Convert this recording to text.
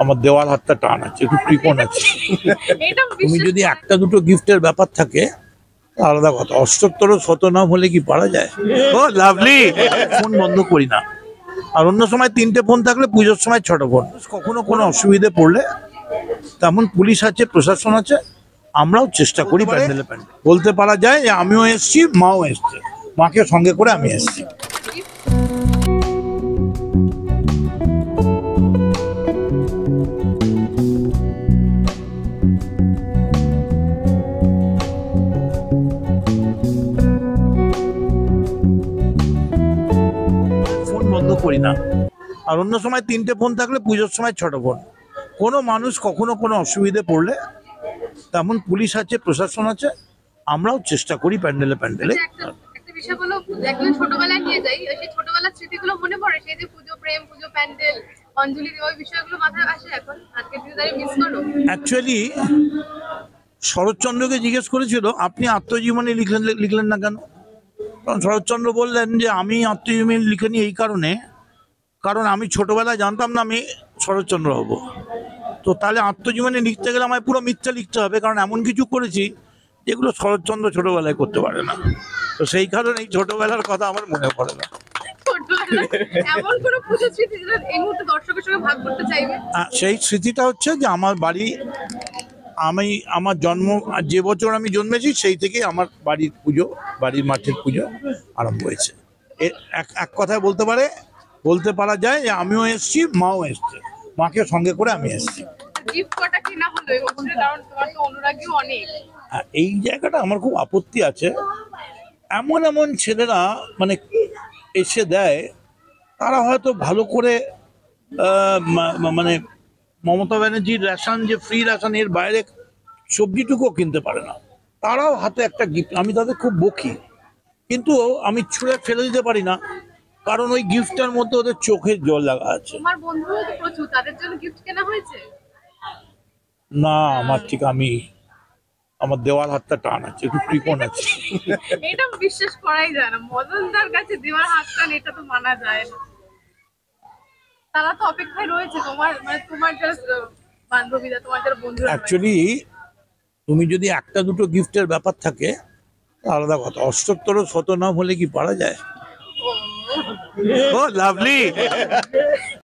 আমার দেওয়াল হাতটা টান আছে, একটু কৃপণ আছে। তুমি যদি একটা দুটো গিফটের ব্যাপার থাকে আলাদা কথা, অষ্টোত্তর শতনাম হলে কি পারা যায়? ও লাভলি, ফোন বন্ধ করি না। আর অন্য সময় 3টে ফোন থাকলে পুজোর সময় 6টা ফোন। কখনো কোনো অসুবিধে পড়লে তেমন পুলিশ আছে, প্রশাসন আছে, আমরাও চেষ্টা করি প্যান্ডেলে বলতে পারা যায় যে আমিও এসছি, মাও এসছে, মাকে সঙ্গে করে আমি এসছি। ফোন বন্ধ করি না। আর অন্য সময় 3টে ফোন থাকলে পুজোর সময় 6টা ফোন। কোনো মানুষ কখনো কোনো অসুবিধে পড়লে তেমন পুলিশ আছে, প্রশাসন আছে, আমরাও চেষ্টা করি প্যান্ডেলে। একটা বিষয় বলো, একদম ছোটবেলায় নিয়ে যাই, সেই ছোটবেলার স্মৃতিগুলো মনে পড়ে, সেই যে পুজো প্রেম, পুজো প্যান্ডেল, অঞ্জলি দেওয়া, ওই বিষয়গুলো মাথায় আসে এখন? আজকে দিনে দাঁড়িয়ে মিস করো? অ্যাকচুয়ালি শরৎচন্দ্রকে জিজ্ঞেস করেছিল আপনি আত্মজীবনী লিখলেন না কেন? কারণ শরৎচন্দ্র বললেন যে আমি আত্মজীবনী লিখিনি এই কারণ আমি ছোটবেলায় জানতাম না আমি শরৎচন্দ্র হব। তো তাহলে আত্মজীবনী লিখতে গেলে আমায় পুরো মিথ্যা লিখতে হবে, কারণ এমন কিছু করেছি যেগুলো শরৎচন্দ্র ছোটবেলায় করতে পারে না। তো সেই কারণে এই ছোটবেলার কথা আমার মনে পড়ে না। এমন কোনো পুজো স্মৃতি যেটা এই মুহূর্তে দর্শকের সঙ্গে ভাগ করতে চাইবে? সেই স্মৃতিটা হচ্ছে যে আমার বাড়ি, আমার জন্ম যে বছর আমি জন্মেছি সেই থেকেই আমার বাড়ির পুজো, বাড়ির মাঠের পুজো আরম্ভ হয়েছে। এক কথায় বলতে পারা যায় যে আমিও এসছি, মাও এসছে, মাকে সঙ্গে করে আমি এসছি। গিফট কটা কিনা হলো এই বছরে? কারণ তোমার তো অনুরাগীও অনেক। এই জায়গাটা আমার খুব আপত্তি আছে। এমন ছেলেরা মানে এসে দেয়, তারা হয়তো ভালো করে মানে মমতা ব্যানার্জির রেশন, যে ফ্রি রেশন, এর বাইরে সবজিটুকুও কিনতে পারে না। তারাও হাতে একটা গিফট, আমি তাদের খুব বকি, কিন্তু আমি ছুঁড়ে ফেলে দিতে পারি না, কারণ ওই গিফটের মধ্যে ওদের চোখের জল লাগা আছে। তোমার বন্ধুও তো প্রচুর, তাদের জন্য গিফট কেনা হয়েছে? না, আমার দেওয়াল হাতটা টান আছে, একটু কৃপণ আছে। এটা বিশ্বাস করাই যায় না, মদনদার কাছে দেওয়ার হাত টান, এটা তো মানা যায় না। তারা তো অপেক্ষায় রয়েছে তোমার যারা বান্ধবীরা, তোমার যারা বন্ধুরা। অ্যাকচুয়ালি তুমি যদি একটা দুটো গিফটের ব্যাপার থাকে আলাদা কথা, অষ্টোত্তর শতনাম হলে কি পারা যায়? ও লাভলি।